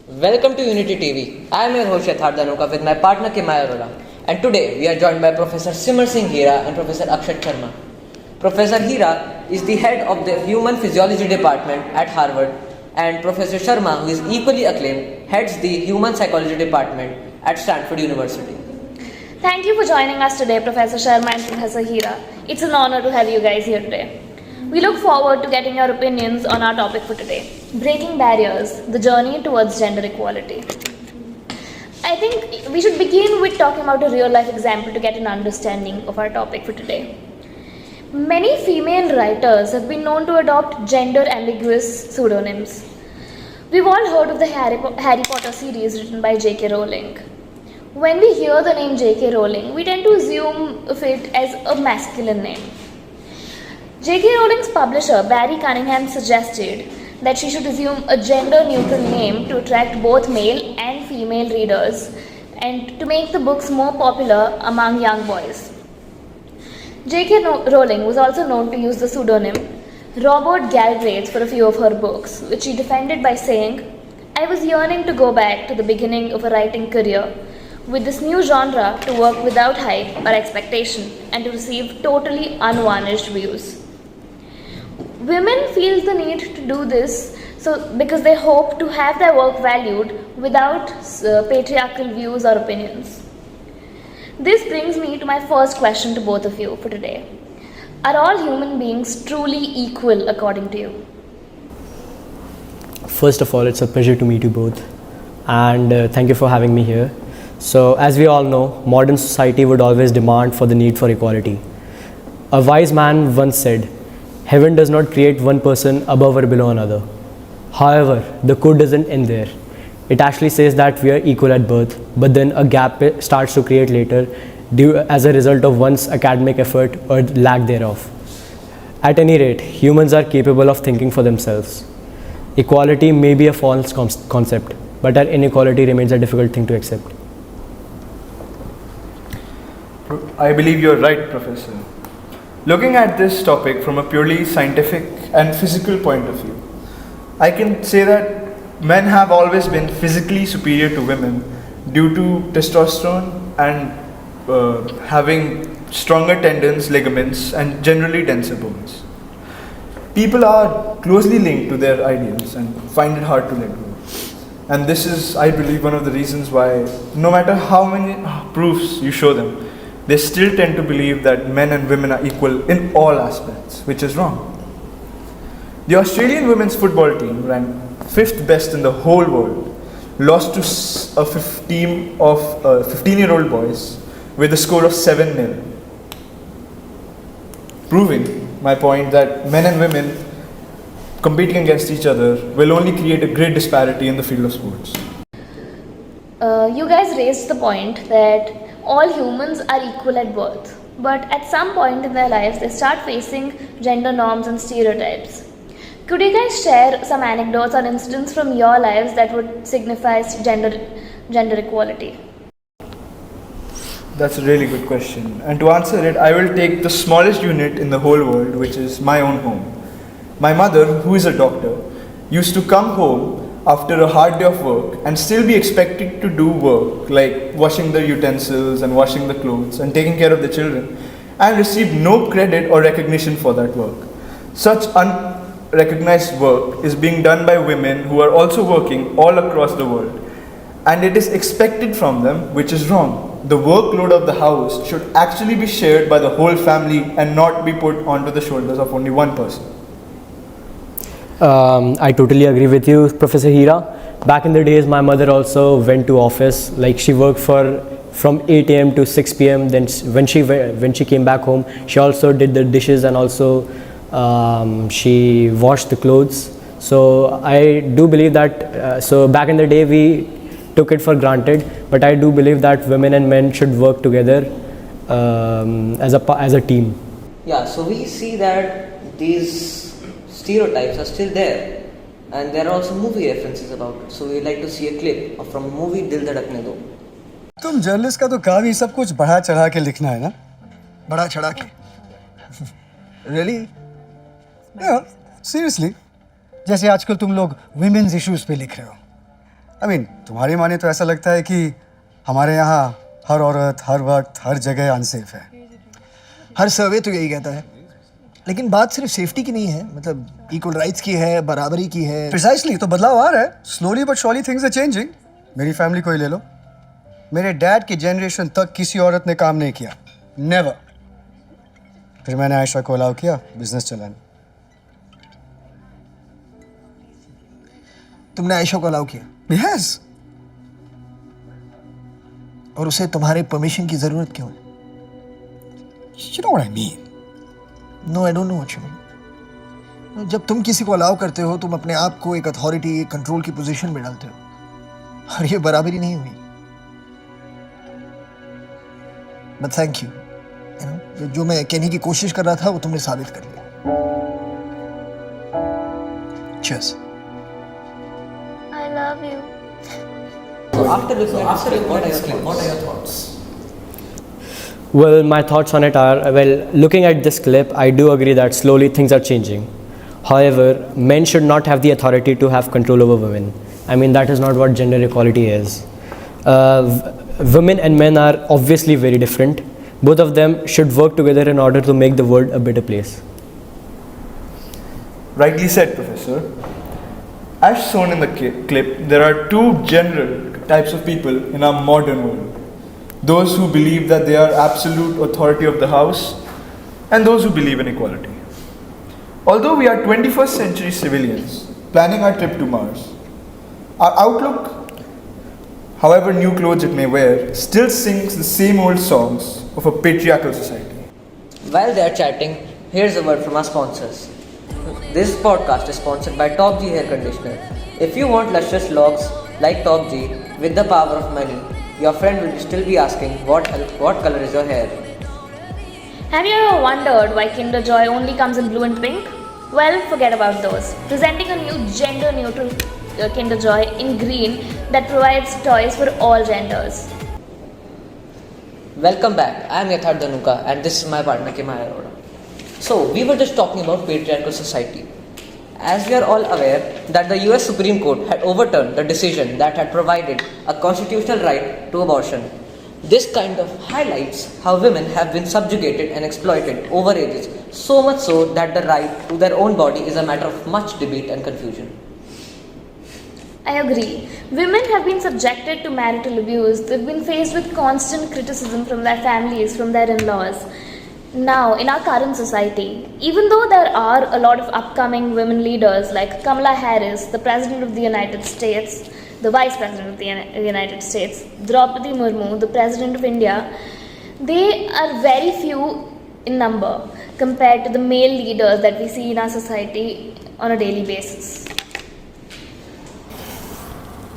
Welcome to Unity TV. I am your host Yatharth Dhanuka with my partner Kimaya Arora. And today we are joined by Professor Simar Singh Hira and Professor Akshat Sharma. Professor Hira is the head of the Human Physiology Department at Harvard, and Professor Sharma, who is equally acclaimed, heads the Human Psychology Department at Stanford University. Thank you for joining us today, Professor Sharma and Professor Hira. It's an honor to have you guys here today. We look forward to getting your opinions on our topic for today, breaking barriers, the journey towards gender equality. I think we should begin with talking about a real life example to get an understanding of our topic for today. Many female writers have been known to adopt gender ambiguous pseudonyms. We've all heard of the Harry Potter series written by J.K. Rowling. When we hear the name J.K. Rowling, we tend to assume of it as a masculine name. J.K. Rowling's publisher, Barry Cunningham, suggested that she should assume a gender-neutral name to attract both male and female readers and to make the books more popular among young boys. J.K. Rowling was also known to use the pseudonym Robert Galbraith for a few of her books, which she defended by saying, "I was yearning to go back to the beginning of a writing career with this new genre to work without hype or expectation and to receive totally unvarnished views." Women feel the need to do this because they hope to have their work valued without patriarchal views or opinions. This brings me to my first question to both of you for today. Are all human beings truly equal according to you? First of all, it's a pleasure to meet you both, and thank you for having me here. So, as we all know, modern society would always demand for the need for equality. A wise man once said, "Heaven does not create one person above or below another." However, the code doesn't end there. It actually says that we are equal at birth, but then a gap starts to create later as a result of one's academic effort or lack thereof. At any rate, humans are capable of thinking for themselves. Equality may be a false concept, but our inequality remains a difficult thing to accept. I believe you're right, Professor. Looking at this topic from a purely scientific and physical point of view, I can say that men have always been physically superior to women due to testosterone and having stronger tendons, ligaments, and generally denser bones. People are closely linked to their ideals and find it hard to let go. And this is, I believe, one of the reasons why, no matter how many proofs you show them, they still tend to believe that men and women are equal in all aspects, which is wrong. The Australian women's football team, ranked 5th best in the whole world, lost to a team of 15-year-old boys with a score of 7-0, proving my point that men and women competing against each other will only create a great disparity in the field of sports. You guys raised the point that all humans are equal at birth, but at some point in their lives they start facing gender norms and stereotypes. Could you guys share some anecdotes or incidents from your lives that would signify gender equality? That's a really good question. And to answer it, I will take the smallest unit in the whole world, which is my own home. My mother, who is a doctor, used to come home after a hard day of work and still be expected to do work like washing the utensils and washing the clothes and taking care of the children, and receive no credit or recognition for that work. Such unrecognized work is being done by women who are also working all across the world, and it is expected from them, which is wrong. The workload of the house should actually be shared by the whole family and not be put onto the shoulders of only one person. I totally agree with you, Professor Hira. Back in the days, my mother also went to office. Like, she worked from 8 a.m. to 6 p.m. Then when she came back home, she also did the dishes and also she washed the clothes. So I do believe that. So back in the day, we took it for granted, but I do believe that women and men should work together as a team. Yeah, so we see that these stereotypes are still there, and there are also movie references about it. So we like to see a clip from a movie Dil Dhadakne Do. तुम journalist का तो काम ही सब कुछ बढ़ा चढ़ा के लिखना है ना? बढ़ा चढ़ा के? Really? Yeah, seriously. जैसे आजकल तुम लोग women's issues पे लिख रहे हो. आई मीन तुम्हारी माने तो ऐसा लगता है कि हमारे यहाँ हर औरत हर वक्त हर जगह अनसेफ है। हर सर्वे तो यही कहता है, लेकिन बात सिर्फ सेफ्टी की नहीं है, मतलब इक्वल राइट्स की है, बराबरी की है। प्रिसाइसली, तो बदलाव आ रहा है, slowly but surely things are changing. मेरी फैमिली को ही ले लो, मेरे डैड की जनरेशन तक किसी औरत ने काम नहीं किया, नेवर। फिर मैंने आयशा को अलाउ किया बिजनेस चलाने। तुमने आयशा को अलाउ किया? यस। और उसे तुम्हारे परमिशन की जरूरत क्यों है? You know what I mean? No, I don't know what you mean. जब तुम किसी को अलाउ करते हो, तुम अपने आप को एक अथॉरिटी, एक कंट्रोल की पोजीशन में डालते हो, और ये बराबरी नहीं हुई। बट थैंक यू, जो मैं कहने की कोशिश कर रहा था वो तुमने साबित कर लिया। Cheers. I love you. So after looking at this clip, what are your thoughts? Well, my thoughts on it are, well, looking at this clip, I do agree that slowly things are changing. However, men should not have the authority to have control over women. I mean, that is not what gender equality is. Women and men are obviously very different. Both of them should work together in order to make the world a better place. Rightly said, Professor. As shown in the clip, there are two general types of people in our modern world. Those who believe that they are absolute authority of the house, and those who believe in equality. Although we are 21st century civilians planning our trip to Mars, our outlook, however new clothes it may wear, still sings the same old songs of a patriarchal society. While they are chatting, here's a word from our sponsors. This podcast is sponsored by Top G Hair Conditioner. If you want luscious locks like Top G with the power of money, your friend will still be asking what color is your hair. Have you ever wondered why Kinder Joy only comes in blue and pink? Well, forget about those. Presenting a new gender-neutral Kinder Joy in green that provides toys for all genders. Welcome back. I am Yatharth Dhanuka and this is my partner Kimaya Arora. So, we were just talking about patriarchal society. As we are all aware that the US Supreme Court had overturned the decision that had provided a constitutional right to abortion. This kind of highlights how women have been subjugated and exploited over ages, so much so that the right to their own body is a matter of much debate and confusion. I agree. Women have been subjected to marital abuse. They've been faced with constant criticism from their families, from their in-laws. Now, in our current society, even though there are a lot of upcoming women leaders like Kamala Harris, the President of the United States, the Vice President of the United States, Draupadi Murmu, the President of India, they are very few in number compared to the male leaders that we see in our society on a daily basis.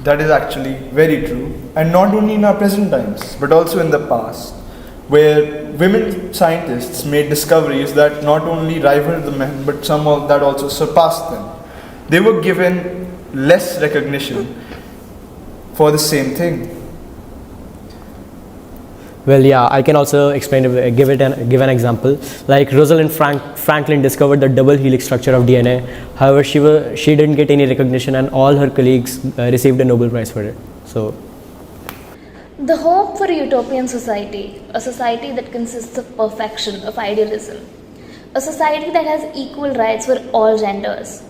That is actually very true, and not only in our present times, but also in the past, where women scientists made discoveries that not only rivaled the men, but some that also surpassed them. They were given less recognition for the same thing. Well, yeah, I can also explain, give an example. Like Rosalind Franklin discovered the double helix structure of DNA. However, she didn't get any recognition, and all her colleagues received a Nobel Prize for it. So, the hope for a utopian society, a society that consists of perfection, of idealism, a society that has equal rights for all genders.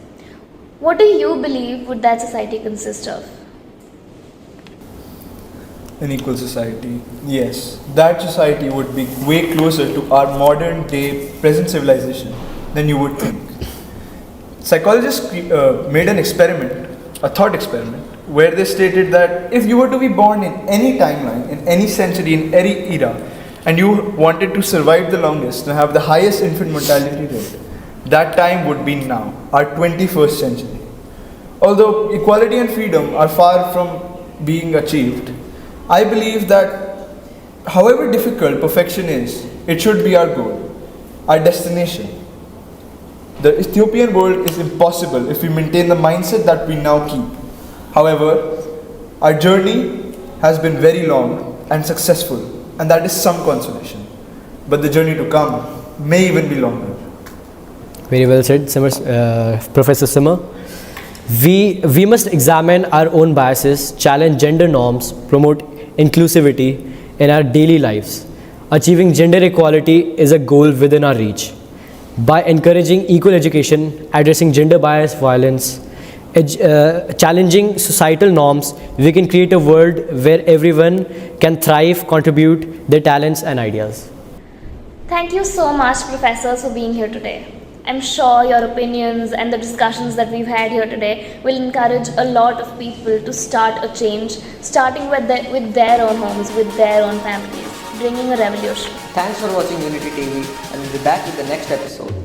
What do you believe would that society consist of? An equal society, yes. That society would be way closer to our modern day present civilization than you would think. Psychologists made an experiment, a thought experiment, where they stated that if you were to be born in any timeline, in any century, in any era, and you wanted to survive the longest and have the highest infant mortality rate, that time would be now, our 21st century. Although equality and freedom are far from being achieved, I believe that however difficult perfection is, it should be our goal, our destination. The Ethiopian world is impossible if we maintain the mindset that we now keep. However, our journey has been very long and successful, and that is some consolation. But the journey to come may even be longer. very well said, Professor Simmer. We must examine our own biases, challenge gender norms, promote inclusivity in our daily lives. Achieving gender equality is a goal within our reach. By encouraging equal education, addressing gender bias violence, challenging societal norms, we can create a world where everyone can thrive, contribute their talents and ideas. Thank you so much, professors, for being here today. I'm sure your opinions and the discussions that we've had here today will encourage a lot of people to start a change, starting with their own homes, with their own families, bringing a revolution. Thanks for watching Unity TV, and we'll be back with the next episode.